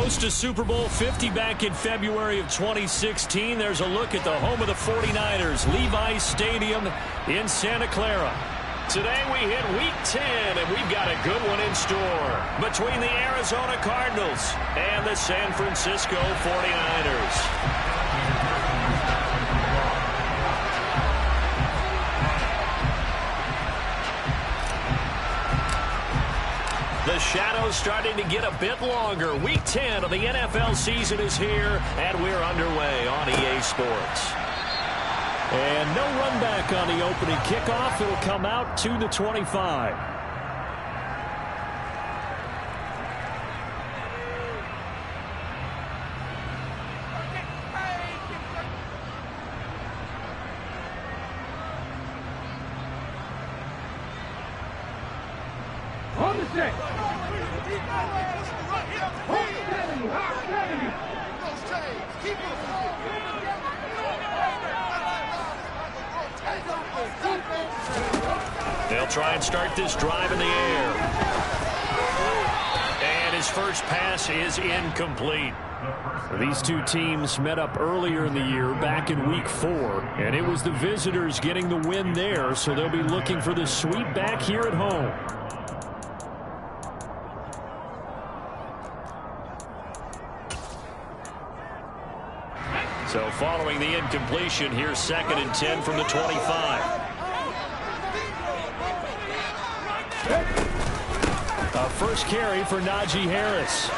Host to Super Bowl 50 back in February of 2016. There's a look at the home of the 49ers, Levi's Stadium in Santa Clara. Today we hit Week 10, and we've got a good one in store between the Arizona Cardinals and the San Francisco 49ers. The shadow's starting to get a bit longer. Week 10 of the NFL season is here, and we're underway on EA Sports. And no run back on the opening kickoff. It'll come out to the 25. On the set. They'll try and start this drive in the air. And his first pass is incomplete. These two teams met up earlier in the year, back in Week 4, and it was the visitors getting the win there, so they'll be looking for the sweep back here at home. So following the incompletion, here's 2nd and 10 from the 25. A first carry for Najee Harris.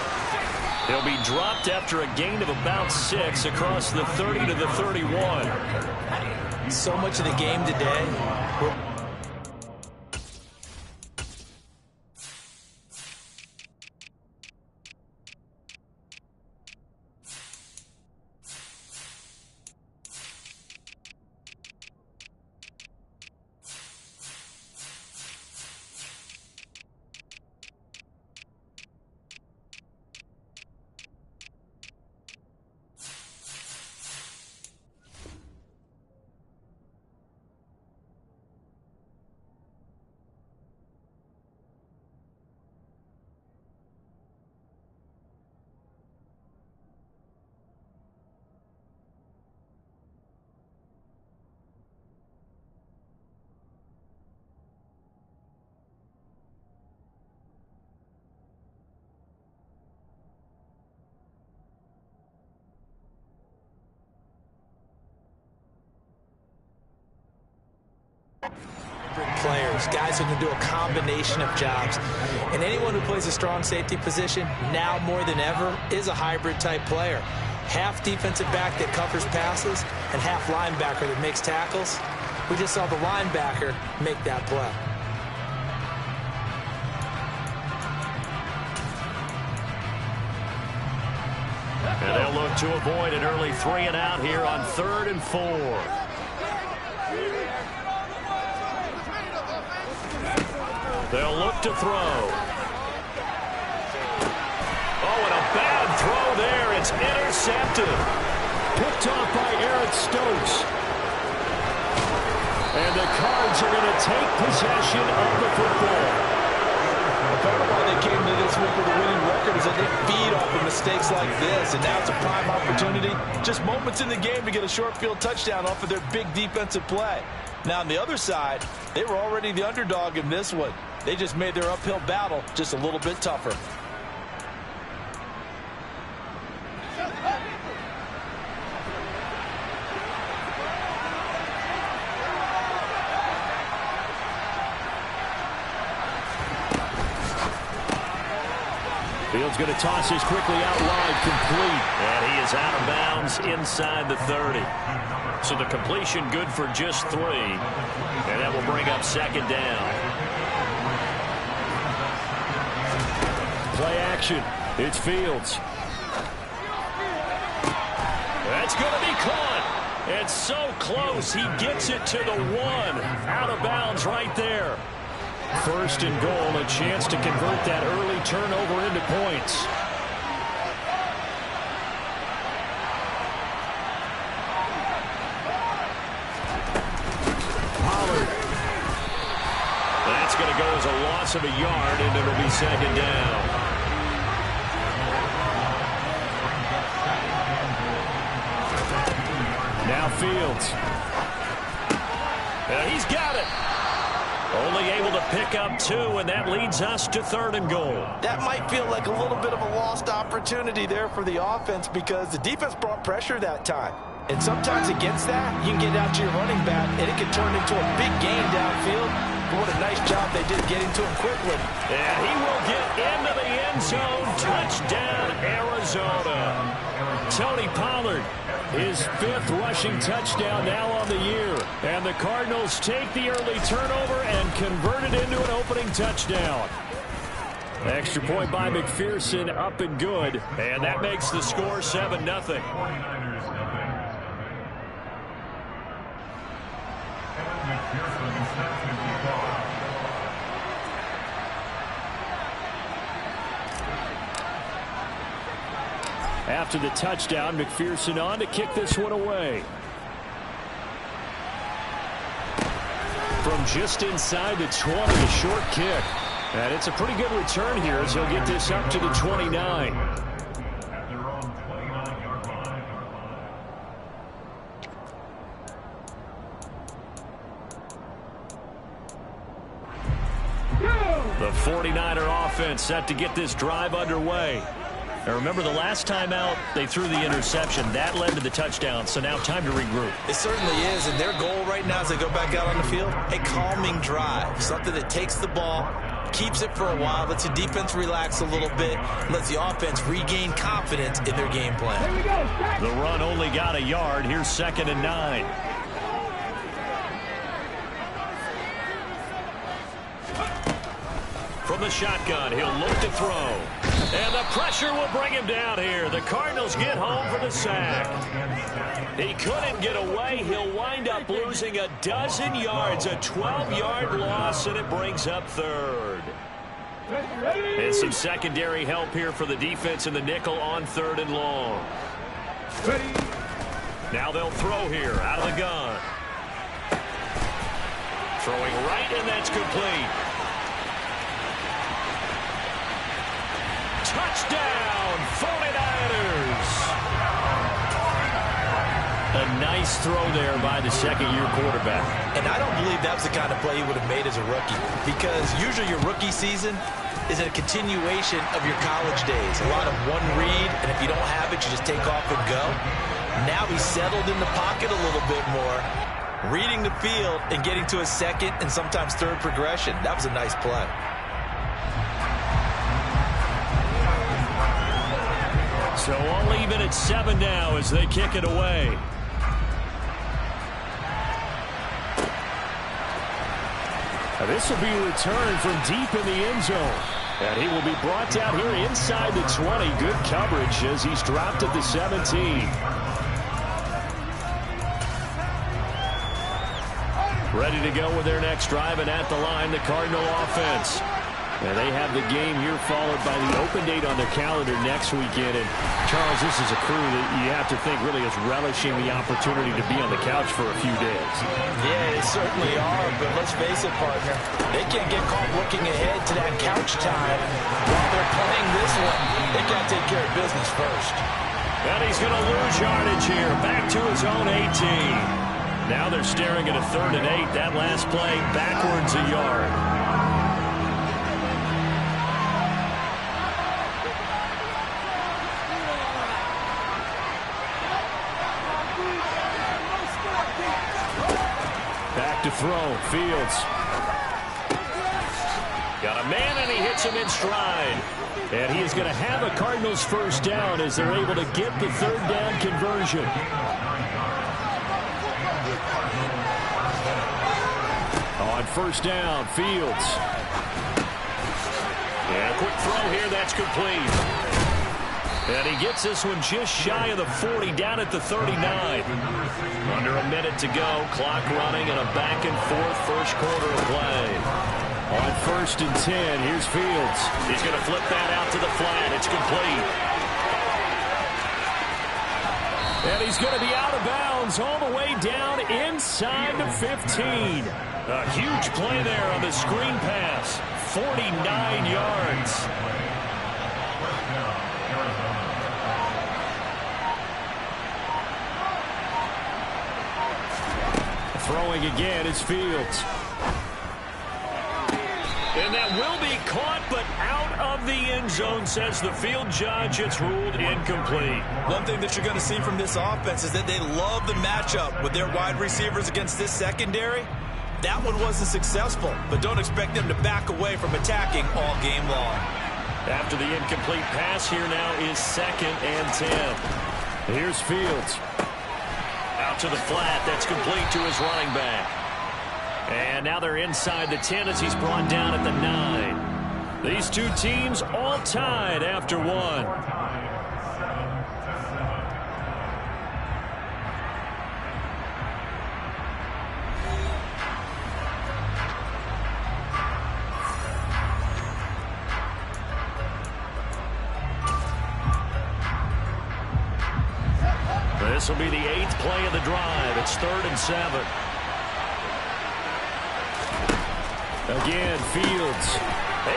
He'll be dropped after a gain of about 6 across the 30 to the 31. So much of the game today. Players, guys who can do a combination of jobs. And anyone who plays a strong safety position, now more than ever, is a hybrid type player. Half defensive back that covers passes and half linebacker that makes tackles. We just saw the linebacker make that play. And they'll look to avoid an early 3 and out here on 3rd and 4. They'll look to throw. Oh, and a bad throw there. It's intercepted. Picked off by Eric Stokes. And the Cards are going to take possession of the football. Part of why they came to this week with a winning record is that they feed off of mistakes like this, and now it's a prime opportunity. Just moments in the game to get a short field touchdown off of their big defensive play. Now, on the other side, they were already the underdog in this one. They just made their uphill battle just a little bit tougher. Fields going to toss this quickly out wide, complete. And he is out of bounds inside the 30. So the completion good for just 3. And that will bring up 2nd down. Play action. It's Fields. That's going to be caught. It's so close. He gets it to the 1. Out of bounds right there. 1st and goal, a chance to convert that early turnover into points. Pollard. That's going to go as a loss of a yard, and it'll be 2nd down. Now Fields. He's got it. Only able to pick up 2, and that leads us to 3rd and goal. That might feel like a little bit of a lost opportunity there for the offense because the defense brought pressure that time. And sometimes against that, you can get out to your running back, and it can turn into a big gain downfield. But what a nice job they did getting to him quickly. And he will get into the end zone. Touchdown, Arizona. Tony Pollard, his 5th rushing touchdown now on the year. And the Cardinals take the early turnover and convert it into an opening touchdown. Extra point by McPherson, up and good. And that makes the score 7-0. After the touchdown, McPherson on to kick this one away. From just inside the 20, a short kick. And it's a pretty good return here as he'll get this up to the 29. The 49er offense set to get this drive underway. Now remember, the last time out, they threw the interception. That led to the touchdown, so now time to regroup. It certainly is, and their goal right now as they go back out on the field, a calming drive, something that takes the ball, keeps it for a while, lets the defense relax a little bit, lets the offense regain confidence in their game plan. The run only got a yard. Here's 2nd and 9. From the shotgun, he'll look to throw. And the pressure will bring him down here. The Cardinals get home for the sack. He couldn't get away. He'll wind up losing a dozen yards, a 12-yard loss, and it brings up 3rd. And some secondary help here for the defense in the nickel on 3rd and long. Now they'll throw here out of the gun. Throwing right, and that's complete. Touchdown, 49ers. A nice throw there by the second-year quarterback. And I don't believe that was the kind of play he would have made as a rookie, because usually your rookie season is a continuation of your college days. A lot of one read, and if you don't have it, you just take off and go. Now he's settled in the pocket a little bit more, reading the field and getting to a second and sometimes third progression. That was a nice play. So all even at 7 now as they kick it away. Now this will be returned from deep in the end zone. And he will be brought down here inside the 20. Good coverage as he's dropped at the 17. Ready to go with their next drive, and at the line, the Cardinal offense. And they have the game here followed by the open date on their calendar next weekend. And, Charles, this is a crew that you have to think really is relishing the opportunity to be on the couch for a few days. Yeah, they certainly are, but let's face it, partner. They can't get caught looking ahead to that couch time while they're playing this one. They got to take care of business first. And he's going to lose yardage here. Back to his own 18. Now they're staring at a 3rd and 8. That last play backwards a yard. Back to throw. Fields. Got a man, and he hits him in stride. And he is going to have a Cardinals first down as they're able to get the 3rd down conversion. On first down, Fields. And a quick throw here, that's complete. And he gets this one just shy of the 40, down at the 39. Under a minute to go, clock running, and a back-and-forth first quarter of play. On 1st and 10, here's Fields. He's going to flip that out to the flat. It's complete. And he's going to be out of bounds all the way down inside the 15. A huge play there on the screen pass. 49 yards. Throwing again is Fields. And that will be caught, but out of the end zone, says the field judge. It's ruled incomplete. One thing that you're going to see from this offense is that they love the matchup with their wide receivers against this secondary. That one wasn't successful, but don't expect them to back away from attacking all game long. After the incomplete pass, here now is 2nd and 10. Here's Fields. Out to the flat. That's complete to his running back. And now they're inside the 10 as he's brought down at the 9. These two teams all tied after one. This will be the 8th play of the drive. It's 3rd and 7. Again, Fields.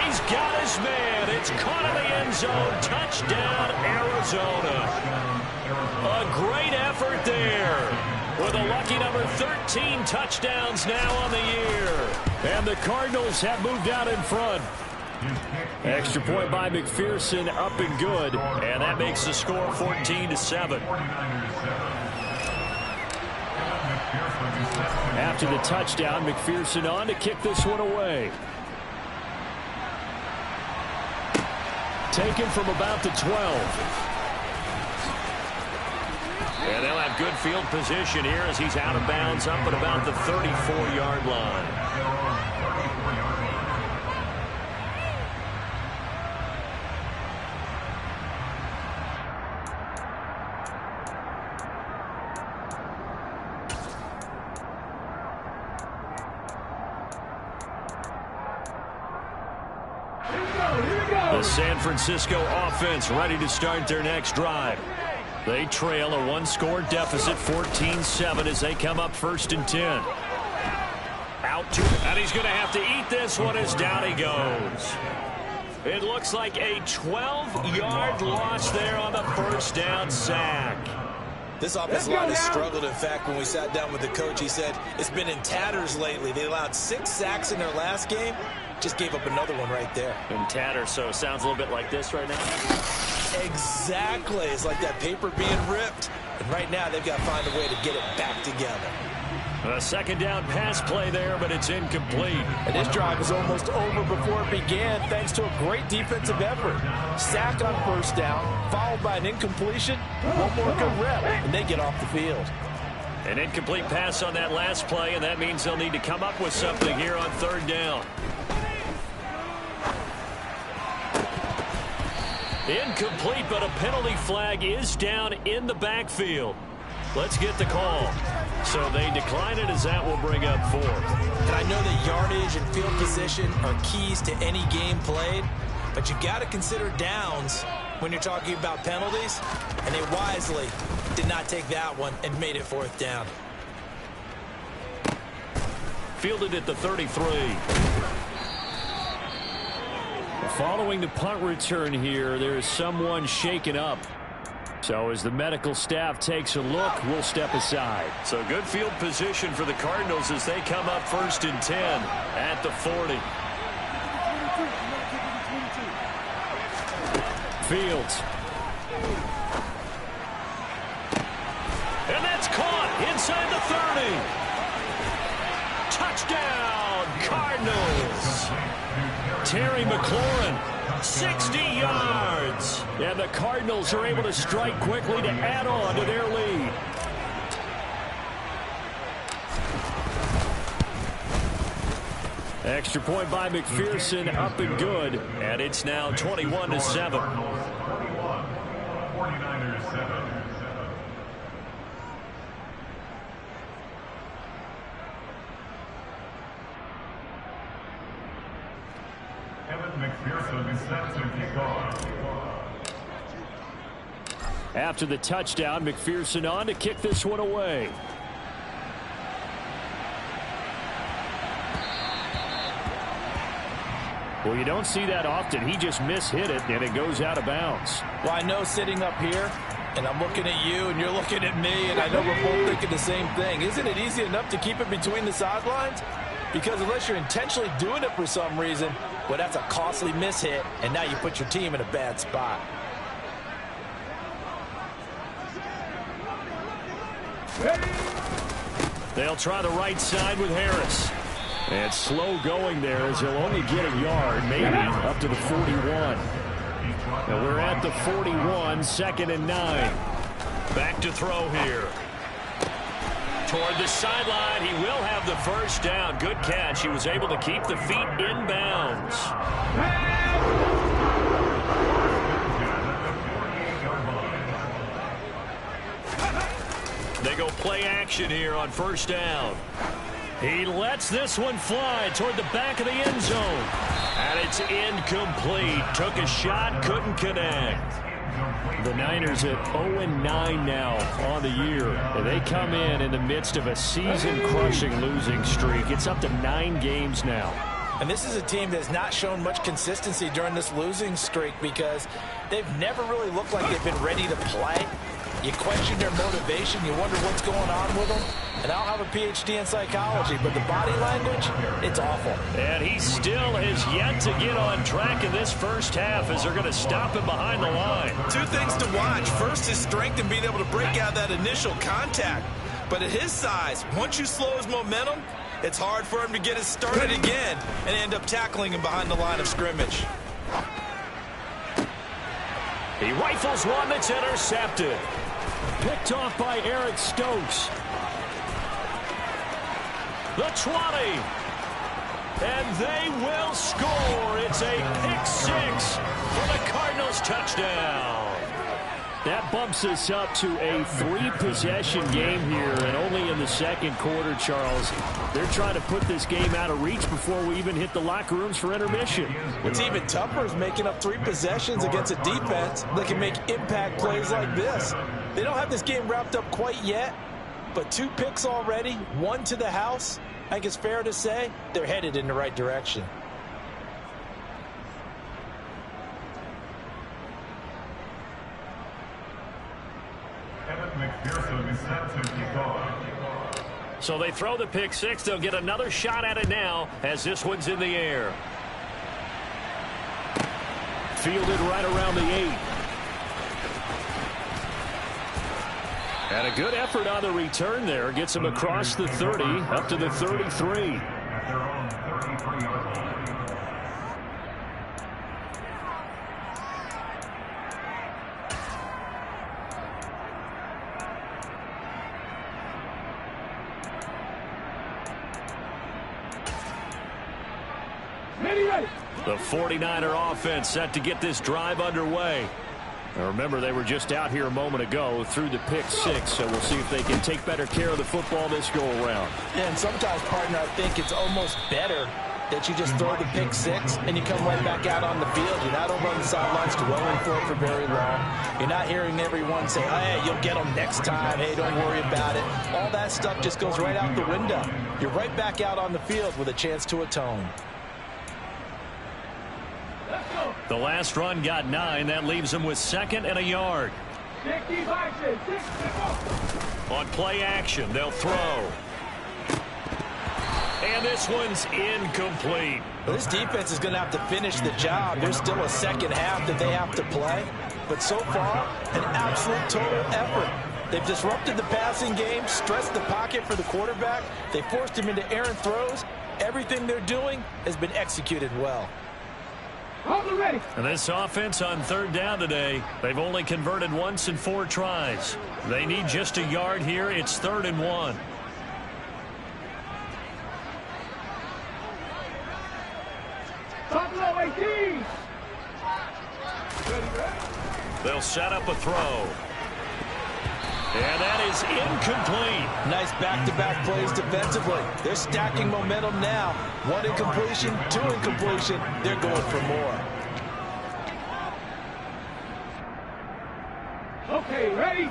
He's got his man. It's caught in the end zone. Touchdown, Arizona. A great effort there. With a lucky number 13 touchdowns now on the year. And the Cardinals have moved out in front. Extra point by McPherson, up and good. And that makes the score 14-7. After the touchdown, McPherson on to kick this one away. Taken from about the 12. And they'll have good field position here as he's out of bounds up at about the 34-yard line. The San Francisco offense ready to start their next drive. They trail a one-score deficit, 14-7, as they come up 1st and 10. Out to, and he's going to have to eat this one as down he goes. It looks like a 12-yard loss there on the 1st down sack. This offensive line has struggled. In fact, when we sat down with the coach, he said it's been in tatters lately. They allowed 6 sacks in their last game. Just gave up another one right there. In tatters, so it sounds a little bit like this right now. Exactly. It's like that paper being ripped. And right now, they've got to find a way to get it back together. A 2nd down pass play there, but it's incomplete. And this drive is almost over before it began, thanks to a great defensive effort. Sack on 1st down, followed by an incompletion. One more good rep, and they get off the field. An incomplete pass on that last play, and that means they'll need to come up with something here on 3rd down. Incomplete, but a penalty flag is down in the backfield. Let's get the call. So they decline it as that will bring up 4th. And I know that yardage and field position are keys to any game played, but you got to consider downs when you're talking about penalties, and they wisely did not take that one and made it 4th down. Fielded at the 33. Following the punt return here, there is someone shaken up. So as the medical staff takes a look, we'll step aside. So good field position for the Cardinals as they come up 1st and 10 at the 40. Fields. And that's caught inside the 30. Touchdown, Cardinals. Terry McLaurin, 60 yards. And the Cardinals are able to strike quickly to add on to their lead. Extra point by McPherson, up and good. And it's now 21-7. 49ers 7. McPherson set to kick off. After the touchdown, McPherson on to kick this one away. Well, you don't see that often. He just mishit it, and it goes out of bounds. Well, I know sitting up here, And I'm looking at you, and you're looking at me, and I know we're both thinking the same thing. Isn't it easy enough to keep it between the sidelines? Because unless you're intentionally doing it for some reason, well, that's a costly mishit, and now you put your team in a bad spot. They'll try the right side with Harris. And slow going there as he'll only get a yard, maybe up to the 41. And we're at the 41, 2nd and 9. Back to throw here. Toward the sideline, he will have the first down. Good catch. He was able to keep the feet in bounds. They go play action here on first down. He lets this one fly toward the back of the end zone. And it's incomplete. Took a shot, couldn't connect. The Niners at 0-9 now on the year. They come in the midst of a season-crushing losing streak. It's up to 9 games now. And this is a team that's not shown much consistency during this losing streak because they've never really looked like they've been ready to play. You question their motivation. You wonder what's going on with them. And I'll have a PhD in psychology, but the body language, it's awful. And he still has yet to get on track in this first half as they're going to stop him behind the line. 2 things to watch. First, his strength and being able to break out that initial contact. But at his size, once you slow his momentum, it's hard for him to get it started again and end up tackling him behind the line of scrimmage. He rifles one that's intercepted. Picked off by Eric Stokes. The 20. And they will score. It's a pick 6 for the Cardinals touchdown. That bumps us up to a 3-possession game here, and only in the second quarter, Charles. They're trying to put this game out of reach before we even hit the locker rooms for intermission. What's even tougher is making up 3 possessions against a defense that can make impact plays like this. They don't have this game wrapped up quite yet, but 2 picks already, 1 to the house. I think it's fair to say they're headed in the right direction. So they throw the pick 6. They'll get another shot at it now as this one's in the air. Fielded right around the 8. And a good effort on the return there. Gets him across the 30, up to the 33. The 49er offense set to get this drive underway. Now remember, they were just out here a moment ago through the pick 6, so we'll see if they can take better care of the football this go-around. Yeah, and sometimes, partner, I think it's almost better that you just throw the pick 6 and you come right back out on the field. You're not over on the sidelines dwelling for it for very long. You're not hearing everyone say, hey, you'll get them next time. Hey, don't worry about it. All that stuff just goes right out the window. You're right back out on the field with a chance to atone. The last run got 9. That leaves them with 2nd and a yard. On play action, they'll throw. And this one's incomplete. Well, this defense is going to have to finish the job. There's still a second half that they have to play. But so far, an absolute total effort. They've disrupted the passing game, stressed the pocket for the quarterback. They forced him into errant throws. Everything they're doing has been executed well. And this offense on 3rd down today, they've only converted once in 4 tries. They need just a yard here. It's 3rd and 1. They'll set up a throw. And that is incomplete. Nice back-to-back plays defensively. They're stacking momentum now. 1 incompletion, 2 incompletion. They're going for more. Okay, ready?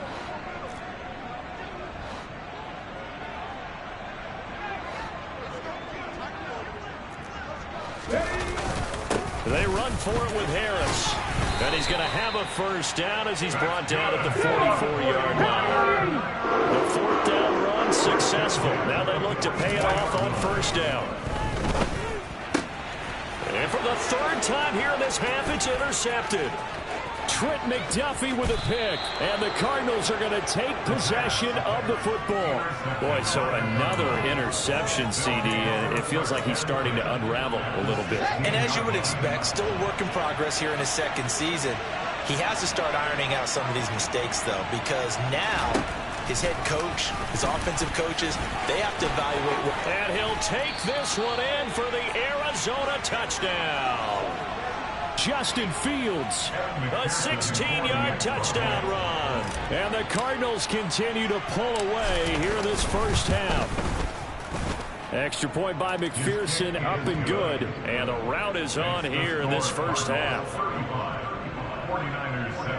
They run for it with Harris. And he's going to have a first down as he's brought down at the 44-yard line. The fourth down run successful. Now they look to pay it off on first down. And for the third time here in this half, it's intercepted. Trent McDuffie with a pick, and the Cardinals are going to take possession of the football. Boy, so another interception, CD, and it feels like he's starting to unravel a little bit. And as you would expect, still a work in progress here in his second season. He has to start ironing out some of these mistakes, though, because now his head coach, his offensive coaches, they have to evaluate. And he'll take this one in for the Arizona touchdown. Justin Fields, a 16-yard touchdown run. And the Cardinals continue to pull away here in this first half. Extra point by McPherson, up and good. And the route is on here in this first half. 49ers 7.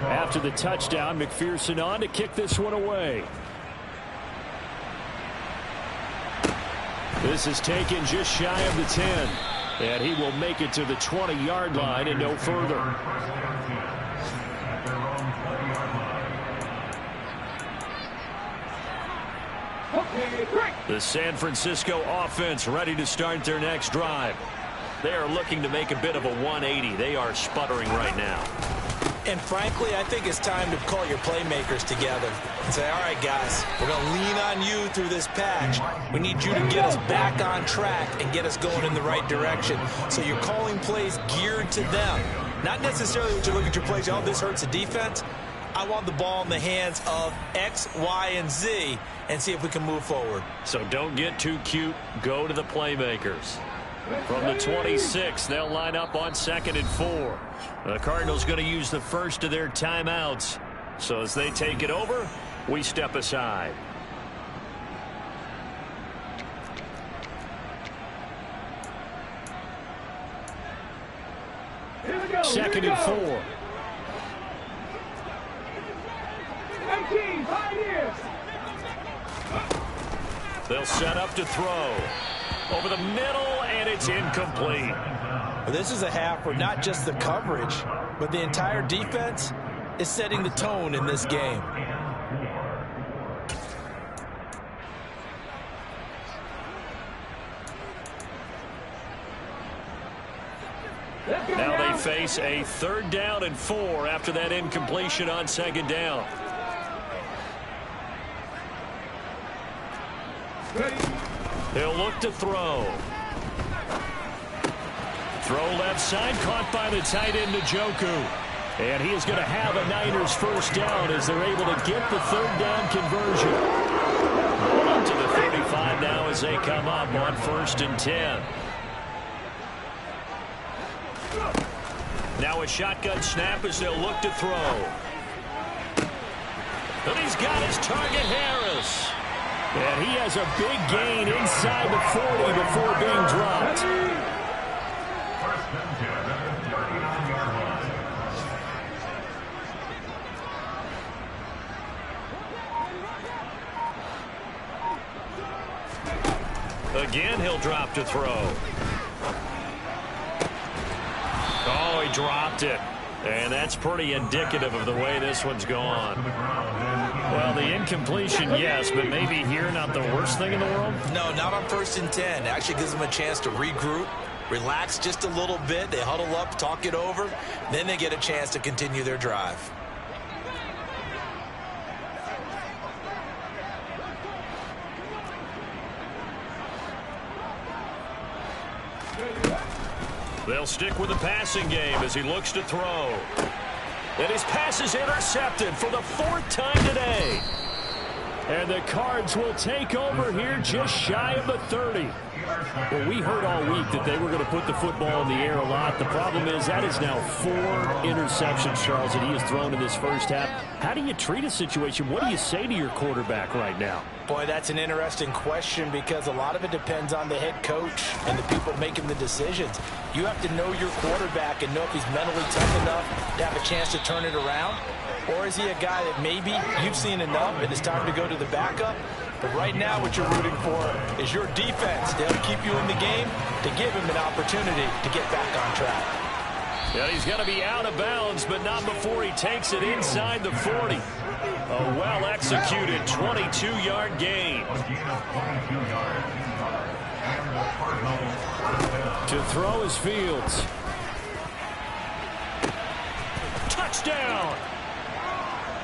After the touchdown, McPherson on to kick this one away. This is taken just shy of the 10. And he will make it to the 20-yard line and no further. The San Francisco offense ready to start their next drive. They are looking to make a bit of a 180. They are sputtering right now. And frankly, I think it's time to call your playmakers together and say, all right, guys, we're going to lean on you through this patch. We need you to get us back on track and get us going in the right direction. So you're calling plays geared to them. Not necessarily what you're looking at your plays. Oh, this hurts the defense. I want the ball in the hands of X, Y, and Z and see if we can move forward. So don't get too cute. Go to the playmakers. From the 26, they'll line up on 2nd and 4. The Cardinals going to use the first of their timeouts. So as they take it over, we step aside. Second and 4. 19, Pioneers. They'll set up to throw. Over the middle, and it's incomplete. Well, this is a half where not just the coverage, but the entire defense is setting the tone in this game. Now they face a 3rd down and 4 after that incompletion on 2nd down. He'll look to throw. Throw left side, caught by the tight end, Njoku. And he is going to have a Niners first down as they're able to get the 3rd down conversion. Up to the 35 now as they come up on 1st and 10. Now a shotgun snap as they'll look to throw. And he's got his target, Harris. And he has a big gain inside the 40 before being dropped. First and 10 at the 39-yard line. Again, he'll drop to throw. Oh, he dropped it. And that's pretty indicative of the way this one's gone. Well, the incompletion, yes, but maybe here not the worst thing in the world? No, not on 1st and 10. It actually gives them a chance to regroup, relax just a little bit. They huddle up, talk it over. Then they get a chance to continue their drive. They'll stick with the passing game as he looks to throw. And his pass is intercepted for the 4th time today. And the Cards will take over here just shy of the 30. Well, we heard all week that they were going to put the football in the air a lot. The problem is that is now 4 interceptions, Charles, that he has thrown in this first half. How do you treat a situation? What do you say to your quarterback right now? Boy, that's an interesting question because a lot of it depends on the head coach and the people making the decisions. You have to know your quarterback and know if he's mentally tough enough to have a chance to turn it around. Or is he a guy that maybe you've seen enough and it's time to go to the backup? But right now what you're rooting for is your defense. They'll keep you in the game to give him an opportunity to get back on track. And he's going to be out of bounds, but not before he takes it inside the 40. A well-executed 22-yard gain. To throw is Fields. Touchdown!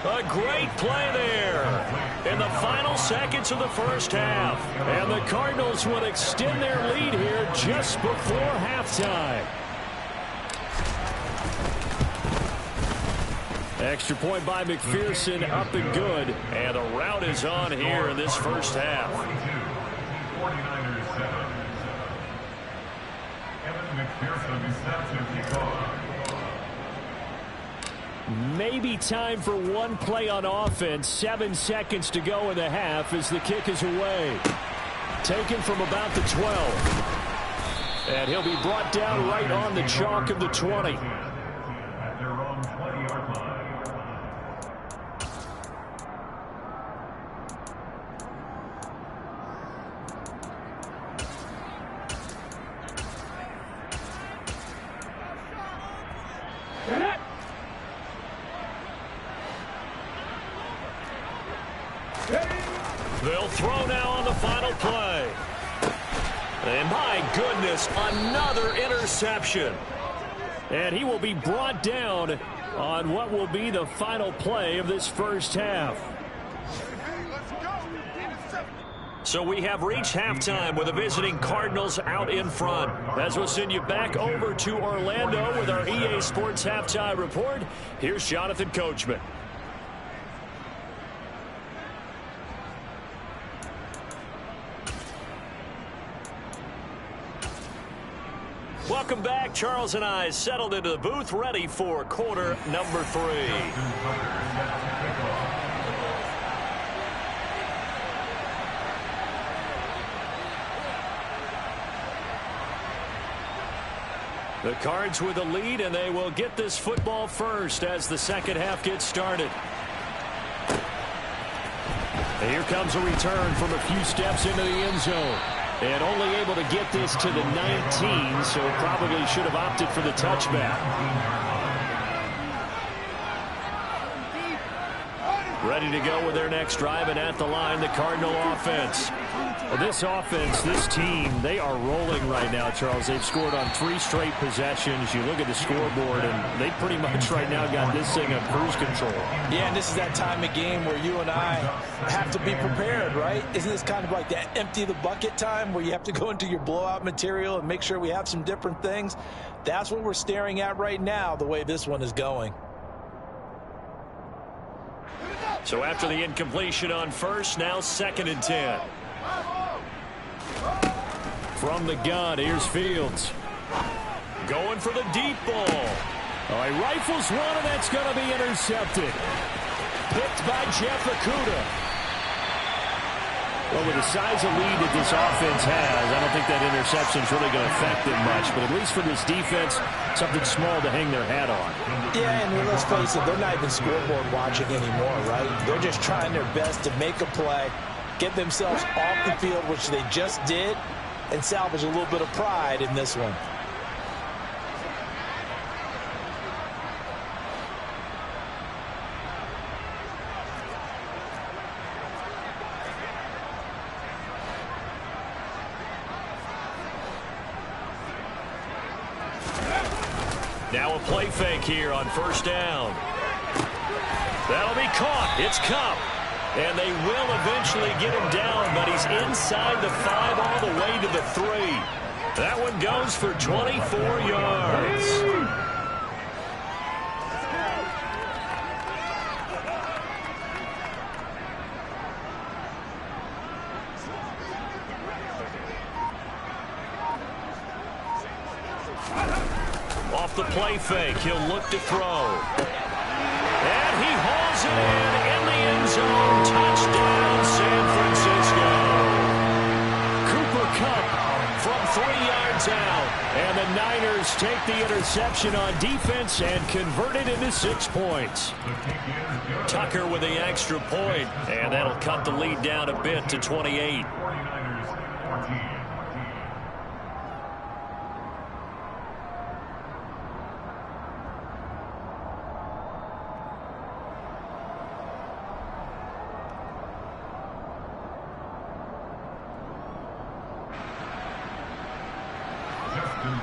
A great play there in the final seconds of the first half. And the Cardinals would extend their lead here just before halftime. Extra point by McPherson, up and good. And the route is on here in this first half. 49ers 7. Evan McPherson set to kick off. Maybe time for one play on offense. 7 seconds to go in the half as the kick is away. Taken from about the 12. And he'll be brought down right on the chalk of the 20. At their own 20-yard line. They'll throw now on the final play. And my goodness, another interception. And he will be brought down on what will be the final play of this first half. So we have reached halftime with the visiting Cardinals out in front. As we'll send you back over to Orlando with our EA Sports Halftime Report, here's Jonathan Coachman. Welcome back. Charles and I settled into the booth, ready for quarter number 3. The Cards with the lead, and they will get this football first as the second half gets started. And here comes a return from a few steps into the end zone. And only able to get this to the 19, so probably should have opted for the touchback. Ready to go with their next drive, and at the line, the Cardinal offense. Well, this offense, this team, they are rolling right now, Charles. They've scored on 3 straight possessions. You look at the scoreboard, and they pretty much right now got this thing on cruise control. Yeah, and this is that time of game where you and I have to be prepared, right? Isn't this kind of like that empty the bucket time where you have to go into your blowout material and make sure we have some different things? That's what we're staring at right now, the way this one is going. So after the incompletion on first, now 2nd and 10. From the gun, here's Fields. Going for the deep ball. Oh, he rifles one, and that's going to be intercepted. Picked by Jeff Okudah. Well, with the size of lead that this offense has, I don't think that interception is really going to affect them much. But at least for this defense, something small to hang their hat on. Yeah, and let's face it, they're not even scoreboard watching anymore, right? They're just trying their best to make a play, get themselves off the field, which they just did, and salvage a little bit of pride in this one. Now a play fake here on first down. That'll be caught. It's Kupp. And they will eventually get him down, but he's inside the 5 all the way to the 3. That one goes for 24 yards. Off the play fake, he'll look to throw. And he hauls it in the end zone. Touchdown, San Francisco. Cooper Kupp from 3 yards comes out. And the Niners take the interception on defense and convert it into 6 points. Tucker with the extra point, and that'll cut the lead down a bit to 28. 49ers 14.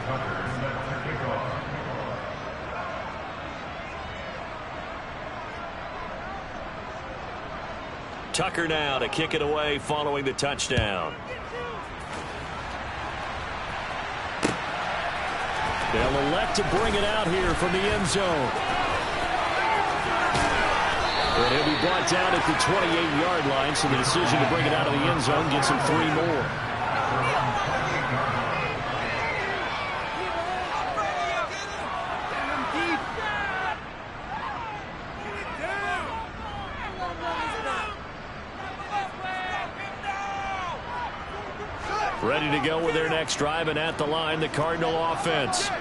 Tucker set to kick off. Tucker now to kick it away following the touchdown. They'll elect to bring it out here from the end zone. And he'll be brought down at the 28-yard line, so the decision to bring it out of the end zone gets him 3 more. Ready to go with their next drive, and at the line, the Cardinal offense.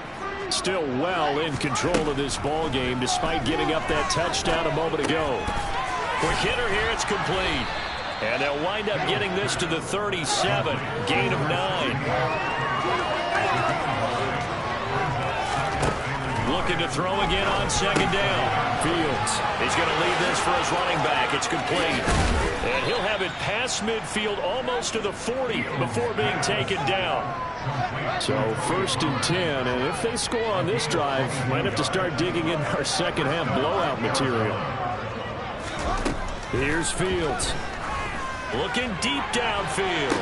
Still well in control of this ball game, despite giving up that touchdown a moment ago. Quick hitter here, it's complete. And they'll wind up getting this to the 37, gain of 9. Looking to throw again on second down. Fields. He's going to lead this for his running back. It's complete. And he'll have it past midfield almost to the 40 before being taken down. So 1st and 10. And if they score on this drive, might have to start digging in our second half blowout material. Here's Fields. Looking deep downfield.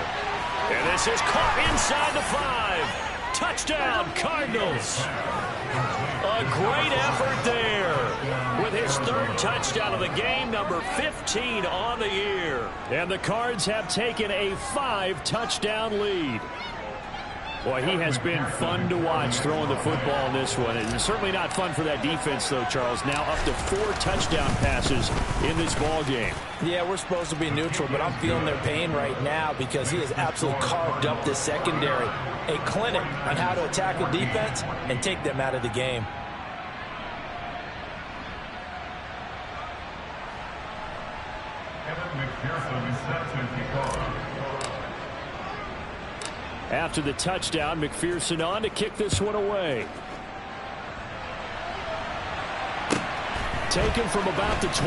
And this is caught inside the 5. Touchdown, Cardinals. A great effort there with his 3rd touchdown of the game, number 15 on the year. And the Cards have taken a 5-touchdown lead. Boy, he has been fun to watch throwing the football in this one. It's certainly not fun for that defense, though, Charles. Now up to 4 touchdown passes in this ball game. Yeah, we're supposed to be neutral, but I'm feeling their pain right now because he has absolutely carved up this secondary. A clinic on how to attack a defense and take them out of the game. After the touchdown, McPherson on to kick this one away. Taken from about the 12.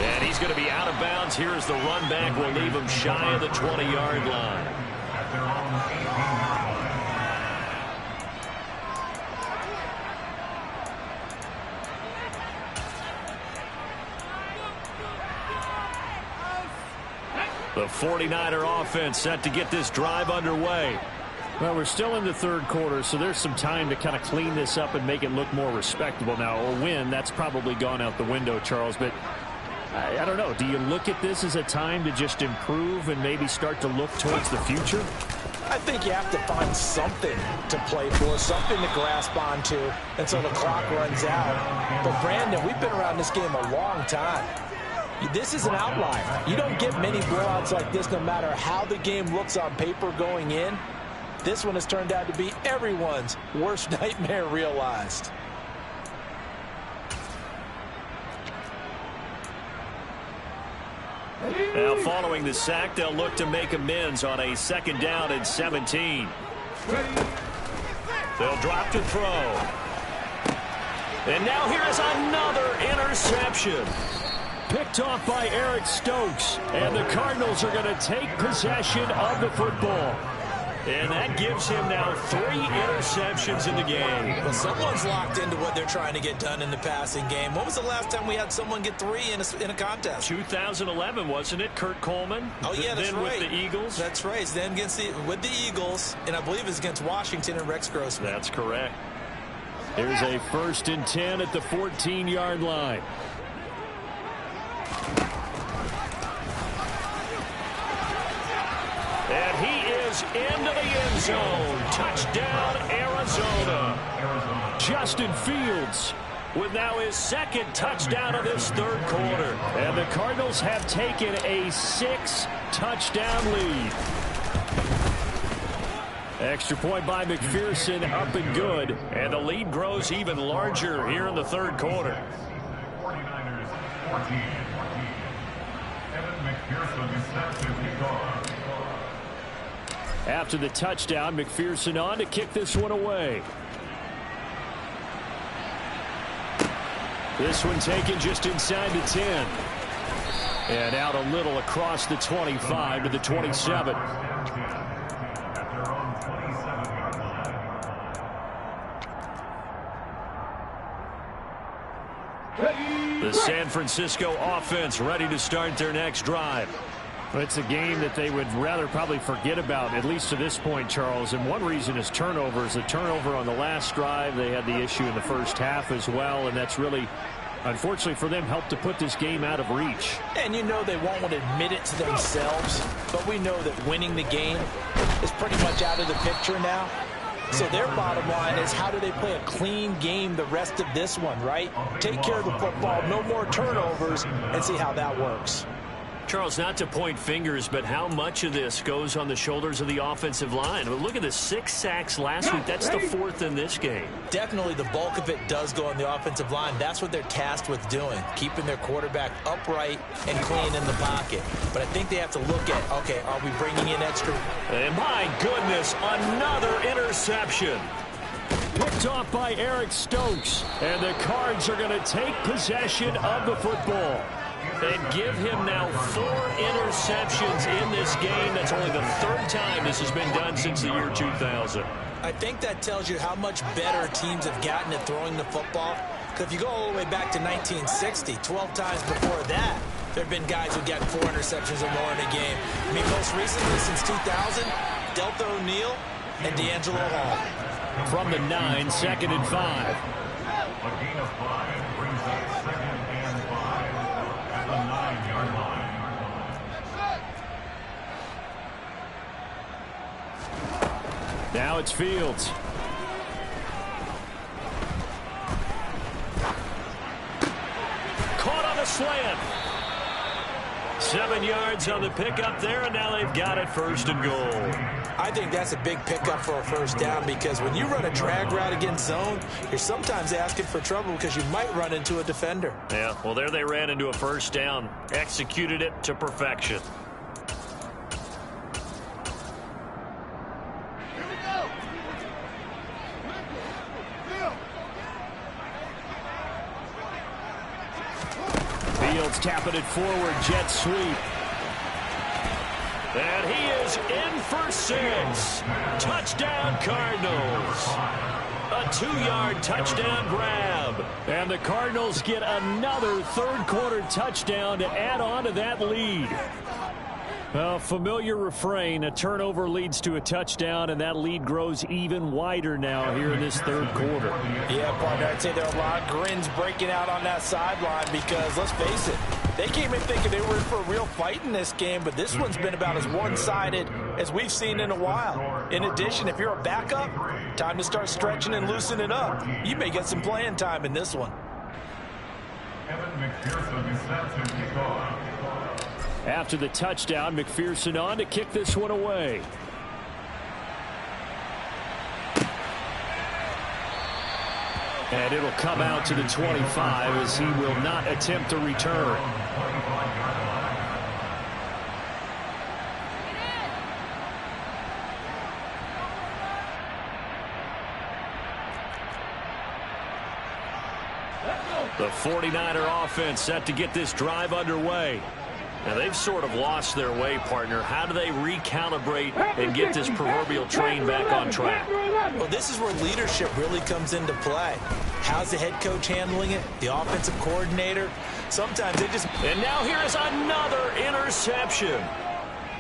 And he's going to be out of bounds here as the run back will leave him shy of the 20-yard line. At their own 18-yard line. The 49er offense set to get this drive underway. Well, we're still in the 3rd quarter, so there's some time to kind of clean this up and make it look more respectable. Now, a win, that's probably gone out the window, Charles, but I don't know. Do you look at this as a time to just improve and maybe start to look towards the future? I think you have to find something to play for, something to grasp onto until the clock runs out. But, Brandon, we've been around this game a long time. This is an outlier. You don't get many blowouts like this no matter how the game looks on paper going in. This one has turned out to be everyone's worst nightmare realized. Now following the sack, they'll look to make amends on a 2nd down and 17. They'll drop to throw. And now here is another interception. Picked off by Eric Stokes. And the Cardinals are going to take possession of the football. And that gives him now 3 interceptions in the game. Well, someone's locked into what they're trying to get done in the passing game. When was the last time we had someone get 3 in a contest? 2011, wasn't it? Kurt Coleman. Oh, yeah, that's then right. with the Eagles. That's right. Then with the Eagles, and I believe it's against Washington and Rex Grossman. That's correct. Here's a 1st and 10 at the 14-yard line. And he is into the end zone. Touchdown, Arizona. Justin Fields with now his 2nd touchdown of this 3rd quarter. And the Cardinals have taken a 6-touchdown lead. Extra point by McPherson, up and good. And the lead grows even larger here in the third quarter. 49ers 14. Evan McPherson set to kick off. After the touchdown, McPherson on to kick this one away. This one taken just inside the 10. And out a little across the 25 to the 27. The San Francisco offense ready to start their next drive. It's a game that they would rather probably forget about, at least to this point, Charles. And one reason is turnovers. The turnover on the last drive, they had the issue in the first half as well, and that's really, unfortunately for them, helped to put this game out of reach. And you know they won't want to admit it to themselves, but we know that winning the game is pretty much out of the picture now. So their bottom line is, how do they play a clean game the rest of this one, right? Take care of the football, no more turnovers, and see how that works. Charles, not to point fingers, but how much of this goes on the shoulders of the offensive line? Well, look at the 6 sacks last week. That's the 4th in this game. Definitely the bulk of it does go on the offensive line. That's what they're tasked with doing, keeping their quarterback upright and clean in the pocket. But I think they have to look at, okay, are we bringing in extra? And my goodness, another interception. Picked off by Eric Stokes. And the Cards are going to take possession of the football. And give him now 4 interceptions in this game. That's only the 3rd time this has been done since the year 2000. I think that tells you how much better teams have gotten at throwing the football. Because if you go all the way back to 1960, 12 times before that, there have been guys who got 4 interceptions or more in a game. I mean, most recently since 2000, Delta O'Neal and D'Angelo Hall. From the 9, 2nd and 5. A gain of 5 brings up 2nd and 5 at the 9-yard line. Now it's Fields. Caught on the slant. 7 yards on the pickup there, and now they've got it 1st and goal. I think that's a big pickup for a 1st down, because when you run a drag route against zone, you're sometimes asking for trouble because you might run into a defender. Yeah, well, there they ran into a 1st down. Executed it to perfection. Fields tapping it forward, jet sweep. And he is in for 6. Touchdown, Cardinals. A 2-yard touchdown grab. And the Cardinals get another 3rd quarter touchdown to add on to that lead. A familiar refrain, a turnover leads to a touchdown, and that lead grows even wider now here in this 3rd quarter. Yeah, partner, I'd say there are a lot of grins breaking out on that sideline because, let's face it, they came in thinking they were in for a real fight in this game, but this one's been about as one-sided as we've seen in a while. In addition, if you're a backup, time to start stretching and loosening up. You may get some playing time in this one. Evan McPherson is set to kick off. After the touchdown, McPherson on to kick this one away. And it'll come out to the 25 as he will not attempt to return. The 49er offense set to get this drive underway. Now, they've sort of lost their way, partner. How do they recalibrate and get this proverbial train back on track? Well, this is where leadership really comes into play. How's the head coach handling it? The offensive coordinator? Sometimes they just... And now here is another interception.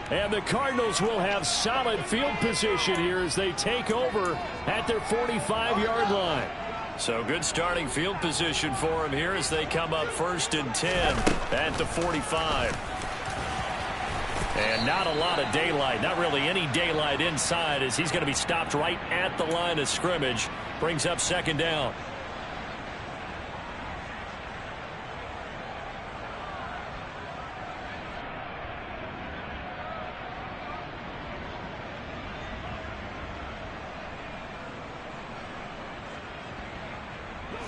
And the Cardinals will have solid field position here as they take over at their 45-yard line. So good starting field position for them here as they come up 1st and 10 at the 45. And not a lot of daylight, not really any daylight inside as he's going to be stopped right at the line of scrimmage. Brings up 2nd down.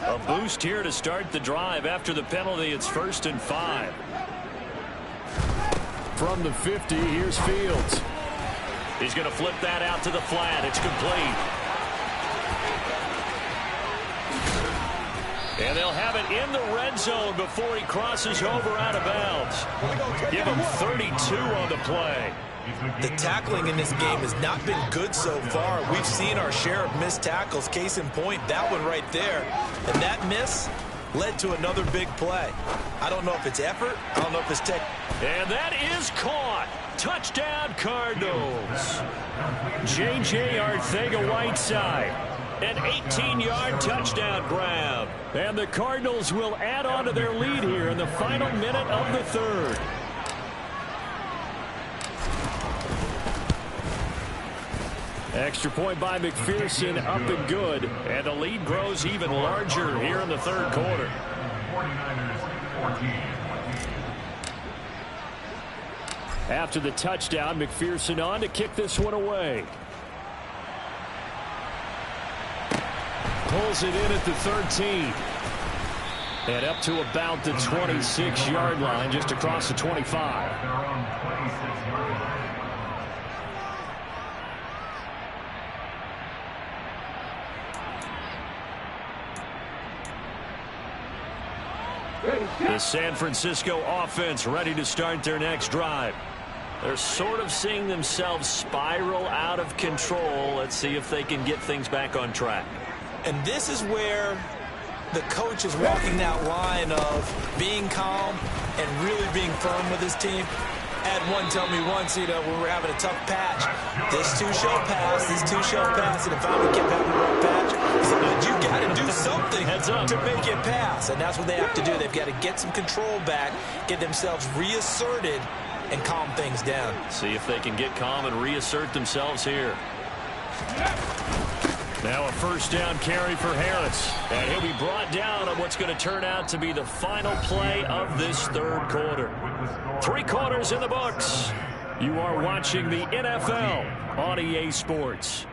A boost here to start the drive. After the penalty, it's 1st and 5. From the 50, here's Fields. He's going to flip that out to the flat. It's complete. And they'll have it in the red zone before he crosses over out of bounds. Give him 32 on the play. The tackling in this game has not been good so far. We've seen our share of missed tackles. Case in point, that one right there. And that miss led to another big play. I don't know if it's effort. I don't know if it's tech. And that is caught. Touchdown, Cardinals. J.J. Arcega-Whiteside. An 18-yard touchdown grab. And the Cardinals will add on to their lead here in the final minute of the third. Extra point by McPherson, up and good. And the lead grows even larger here in the third quarter. 49ers 14. After the touchdown, McPherson on to kick this one away. Pulls it in at the 13. And up to about the 26-yard line, just across the 25. They're on 26-yard line. The San Francisco offense ready to start their next drive. They're sort of seeing themselves spiral out of control. Let's see if they can get things back on track. And this is where the coach is walking that line of being calm and really being firm with his team. Had one tell me once, when we're having a tough patch, this two shall pass, this two shall pass, and if I would keep having a rough patch, he said, but you got to do something to make it pass. And that's what they have to do. They've got to get some control back, get themselves reasserted, and calm things down. See if they can get calm and reassert themselves here. Now a first down carry for Harris. And he'll be brought down on what's going to turn out to be the final play of this third quarter. 3 quarters in the books. You are watching the NFL on EA Sports.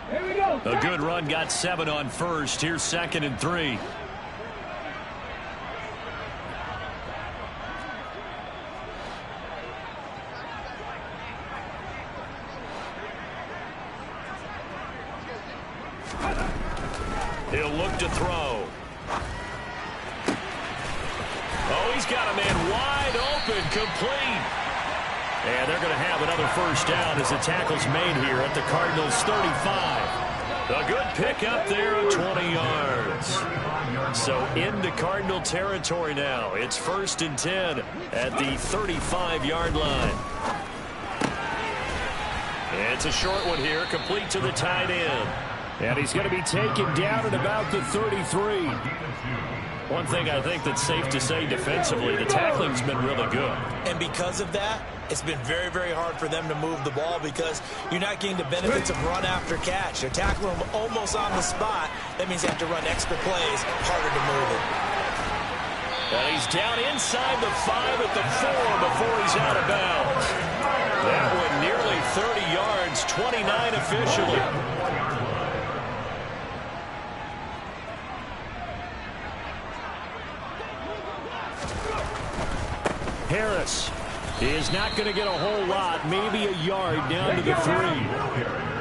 Here we go. A good run, got 7 on first. Here's 2nd and 3. He'll look to throw. Oh, he's got a man wide open, complete. And they're going to have another first down as the tackle's made here at the Cardinals' 35. A good pickup there of 20 yards. So into Cardinal territory now. It's 1st and 10 at the 35-yard line. It's a short one here, complete to the tight end. And he's going to be taken down at about the 33. One thing I think that's safe to say defensively, the tackling's been really good. And because of that, it's been very, very hard for them to move the ball because you're not getting the benefits of run after catch. They're tackling them almost on the spot. That means they have to run extra plays, harder to move it. And he's down inside the 5 at the 4 before he's out of bounds. That one nearly 30 yards, 29 officially. Harris is not going to get a whole lot, maybe a yard down to the 3.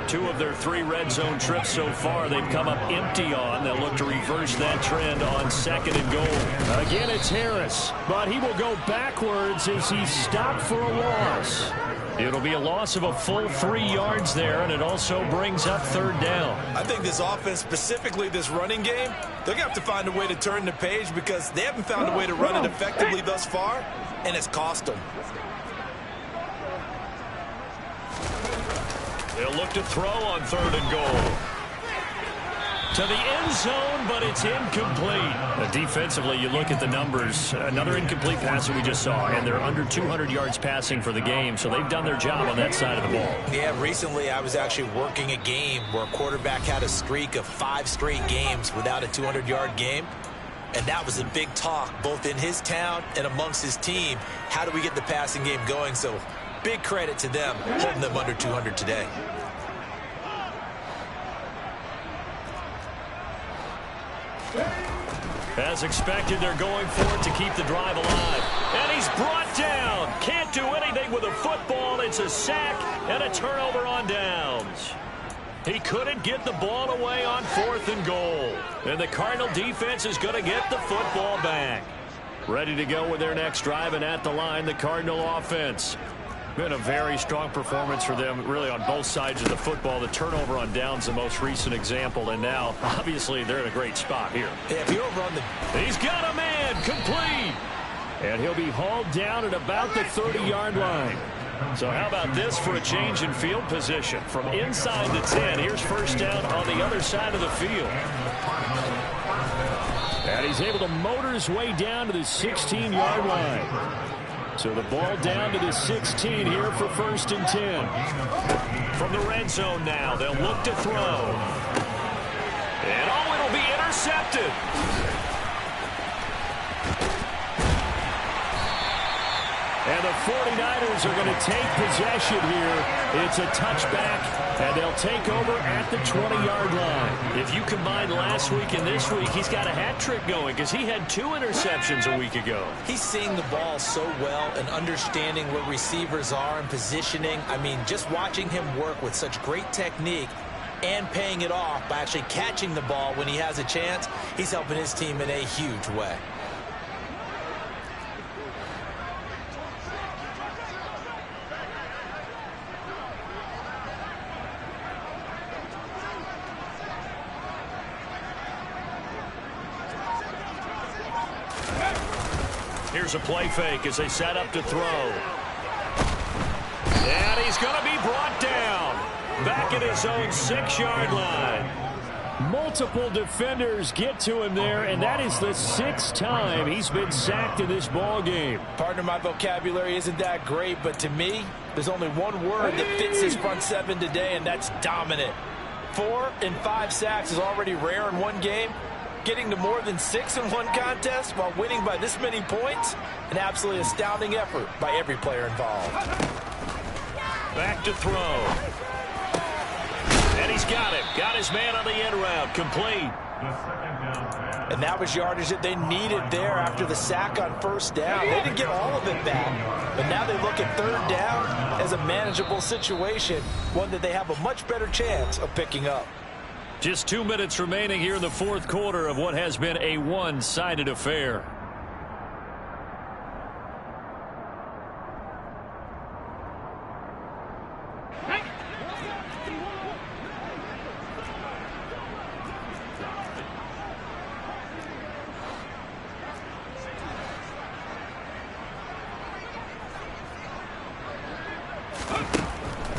2 of their 3 red zone trips so far they've come up empty on. They'll look to reverse that trend on 2nd and goal. Again, it's Harris, but he will go backwards as he's stopped for a loss. It'll be a loss of a full 3 yards there, and it also brings up 3rd down. I think this offense, specifically this running game, they're going to have to find a way to turn the page because they haven't found a way to run it effectively thus far, and it's cost them. They'll look to throw on 3rd and goal. To the end zone, but it's incomplete. Defensively, you look at the numbers. Another incomplete pass that we just saw, and they're under 200 yards passing for the game, so they've done their job on that side of the ball. Yeah, recently I was actually working a game where a quarterback had a streak of 5 straight games without a 200-yard game. And that was a big talk, both in his town and amongst his team. How do we get the passing game going? So big credit to them, holding them under 200 today. As expected, they're going for it to keep the drive alive. And he's brought down. Can't do anything with a football. It's a sack and a turnover on downs. He couldn't get the ball away on 4th and goal. And the Cardinal defense is going to get the football back. Ready to go with their next drive, and at the line, the Cardinal offense. Been a very strong performance for them, really, on both sides of the football. The turnover on downs, the most recent example, and now, obviously, they're in a great spot here. Yeah, if you're over on the... He's got a man, complete. And he'll be hauled down at about the 30-yard line. So how about this for a change in field position? From inside the 10, here's first down on the other side of the field. And he's able to motor his way down to the 16-yard line. So the ball down to the 16 here for 1st and 10. From the red zone now, they'll look to throw. And it'll be intercepted. And the 49ers are going to take possession here. It's a touchback, and they'll take over at the 20-yard line. If you combine last week and this week, he's got a hat trick going because he had 2 interceptions a week ago. He's seeing the ball so well and understanding where receivers are and positioning. I mean, just watching him work with such great technique and paying it off by actually catching the ball when he has a chance, he's helping his team in a huge way. Here's a play fake as they set up to throw. And he's going to be brought down. Back at his own 6-yard line. Multiple defenders get to him there, and that is the 6th time he's been sacked in this ball game. Partner, my vocabulary isn't that great, but to me, there's only one word that fits this front 7 today, and that's dominant. 4 and 5 sacks is already rare in one game. Getting to more than 6 in one contest while winning by this many points, an absolutely astounding effort by every player involved. Back to throw. And he's got it. Got his man on the end route. Complete. And that was yardage that they needed there after the sack on 1st down. They didn't get all of it back, but now they look at 3rd down as a manageable situation, one that they have a much better chance of picking up. Just 2 minutes remaining here in the 4th quarter of what has been a one-sided affair.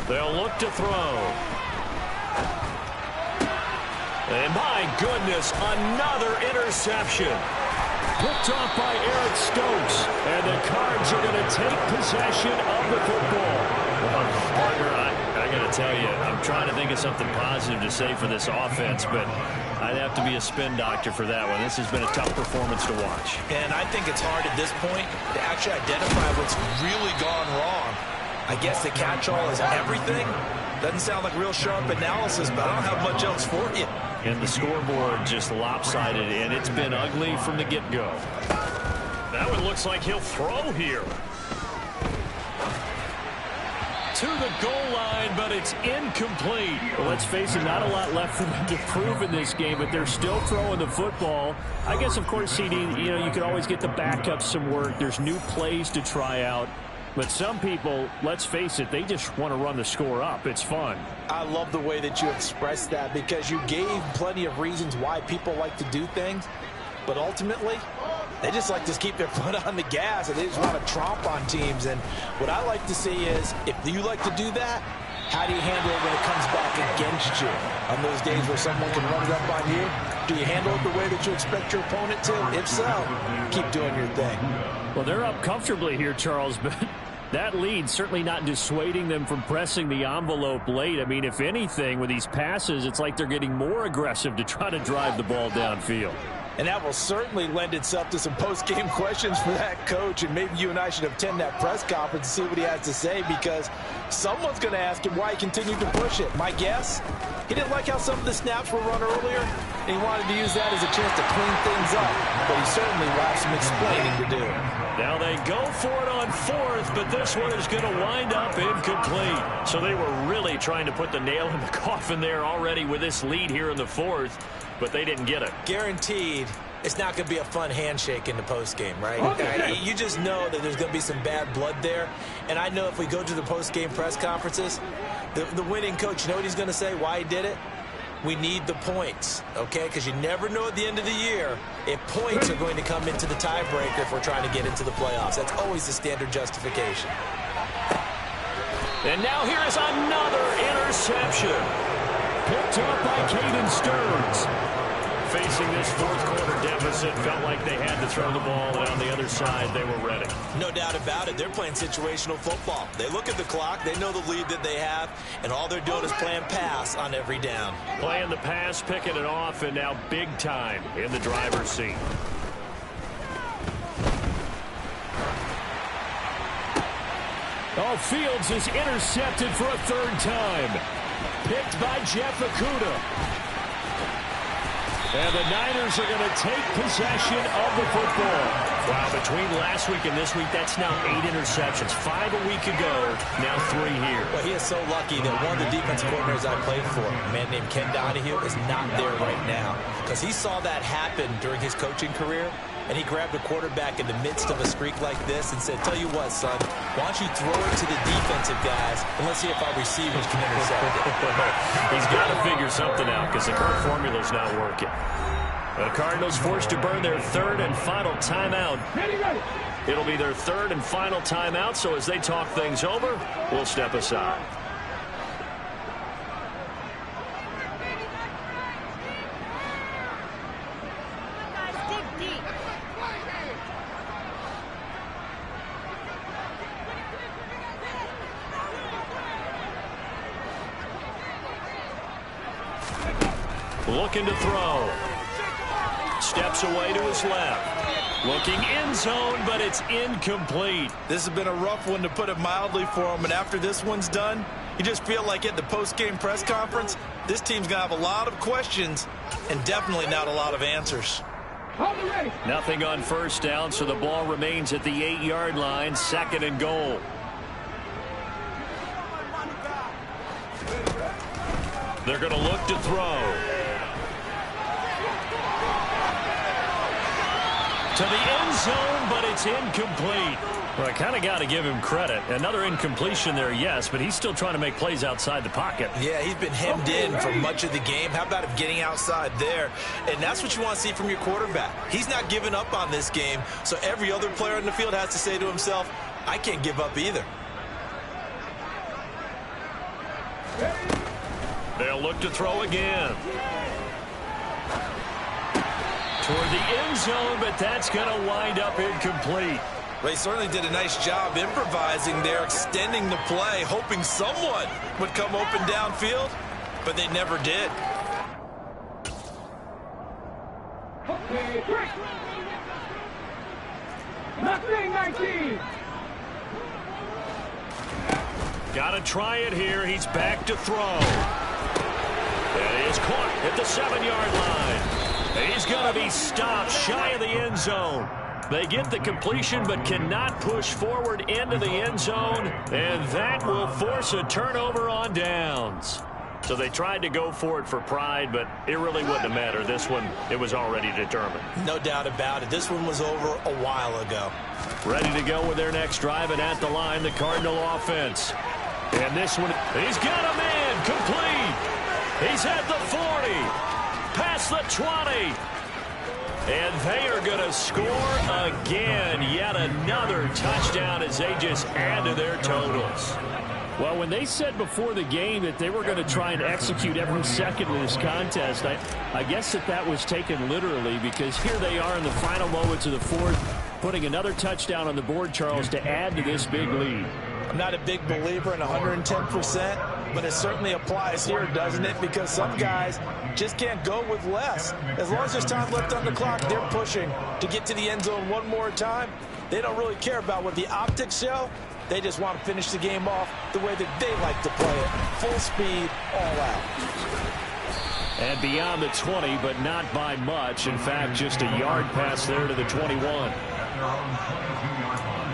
They'll look to throw. And my goodness, another interception. Picked off by Eric Stokes. And the Cards are going to take possession of the football. Well, partner, I got to tell you, I'm trying to think of something positive to say for this offense, but I'd have to be a spin doctor for that one. This has been a tough performance to watch. And I think it's hard at this point to actually identify what's really gone wrong. I guess the catch-all is everything. Doesn't sound like real sharp analysis, but I don't have much else for you. And the scoreboard just lopsided, and it's been ugly from the get-go. That one looks like he'll throw here. To the goal line, but it's incomplete. Well, let's face it, not a lot left for them to prove in this game, but they're still throwing the football. I guess, of course, CD, you could always get the backups some work. There's new plays to try out. But some people, let's face it, they just want to run the score up. It's fun. I love the way that you expressed that because you gave plenty of reasons why people like to do things. But ultimately, they just like to keep their foot on the gas and they just want to tromp on teams. And what I like to see is if you like to do that, how do you handle it when it comes back against you? On those days where someone can run it up on you, do you handle it the way that you expect your opponent to? If so, keep doing your thing. Well, they're up comfortably here, Charles, but that lead certainly not dissuading them from pressing the envelope late. I mean, if anything, with these passes, it's like they're getting more aggressive to try to drive the ball downfield. And that will certainly lend itself to some post-game questions for that coach. And maybe you and I should attend that press conference and see what he has to say, because someone's going to ask him why he continued to push it. My guess, he didn't like how some of the snaps were run earlier, and he wanted to use that as a chance to clean things up. But he certainly will have some explaining to do. Now they go for it on fourth, but this one is going to wind up incomplete. So they were really trying to put the nail in the coffin there already with this lead here in the fourth, but they didn't get it. Guaranteed it's not going to be a fun handshake in the postgame, right? You just know that there's going to be some bad blood there. And I know if we go to the postgame press conferences, the winning coach, you know what he's going to say, why he did it? We need the points, okay? Because you never know at the end of the year if points are going to come into the tiebreaker if we're trying to get into the playoffs. That's always the standard justification. And now here is another interception. Picked up by Caden Stearns. Facing this fourth quarter deficit, felt like they had to throw the ball, and on the other side, they were ready. No doubt about it. They're playing situational football. They look at the clock, they know the lead that they have, and all they're doing is playing pass on every down. Playing the pass, picking it off, and now big time in the driver's seat. Oh, Fields is intercepted for a third time. Picked by Jeff Okudah. And the Niners are going to take possession of the football. Wow, between last week and this week, that's now 8 interceptions. 5 a week ago, now 3 here. Well, he is so lucky that one of the defensive coordinators I played for, a man named Ken Donahue, is not there right now. Because he saw that happen during his coaching career, and he grabbed a quarterback in the midst of a streak like this and said, tell you what, son, why don't you throw it to the defensive guys, and let's see if our receivers can intercept it. He's got to figure something out because the current formula's not working. The Cardinals forced to burn their third and final timeout. It'll be their third and final timeout, so as they talk things over, we'll step aside. Looking to throw. Steps away to his left. Looking end zone, but it's incomplete. This has been a rough one, to put it mildly, for him. And after this one's done, you just feel like at the post-game press conference, this team's going to have a lot of questions and definitely not a lot of answers. Nothing on first down, so the ball remains at the 8-yard line, 2nd and goal. They're going to look to throw. To the end zone, but it's incomplete. Well, I kind of got to give him credit. Another incompletion there, yes, but he's still trying to make plays outside the pocket. Yeah, he's been hemmed in for much of the game. How about him getting outside there? And that's what you want to see from your quarterback. He's not giving up on this game, so every other player in the field has to say to himself, I can't give up either. They'll look to throw again. Toward the end zone, but that's going to wind up incomplete. Well, he certainly did a nice job improvising there, extending the play, hoping someone would come open downfield, but they never did. Nothing, 19. Got to try it here. He's back to throw. That is caught at the 7-yard line. He's going to be stopped shy of the end zone. They get the completion but cannot push forward into the end zone, and that will force a turnover on downs. So they tried to go for it for pride, but it really wouldn't have mattered. This one, it was already determined. No doubt about it. This one was over a while ago. Ready to go with their next drive, and at the line, the Cardinal offense. And this one, he's got a man complete. He's at the 40. Past the 20. And they are going to score again. Yet another touchdown as they just add to their totals. Well, when they said before the game that they were going to try and execute every second of this contest, I guess that was taken literally, because here they are in the final moments of the fourth, putting another touchdown on the board, Charles, to add to this big lead. I'm not a big believer in 110%. but it certainly applies here, doesn't it? Because some guys just can't go with less. As long as there's time left on the clock, they're pushing to get to the end zone one more time. They don't really care about what the optics show. They just want to finish the game off the way that they like to play it. Full speed, all out. And beyond the 20, but not by much. In fact, just a yard pass there to the 21. At their own 22-yard line.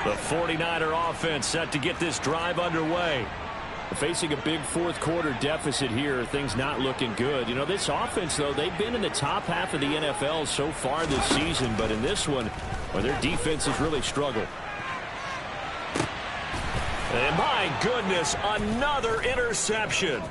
The 49er offense set to get this drive underway. Facing a big fourth quarter deficit here, things not looking good. You know, this offense, though, they've been in the top half of the NFL so far this season, but in this one, well, their defense has really struggled. And my goodness, another interception.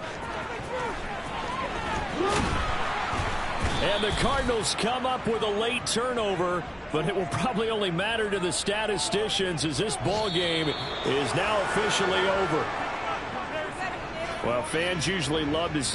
And the Cardinals come up with a late turnover, but it will probably only matter to the statisticians as this ball game is now officially over. Well, fans usually love to see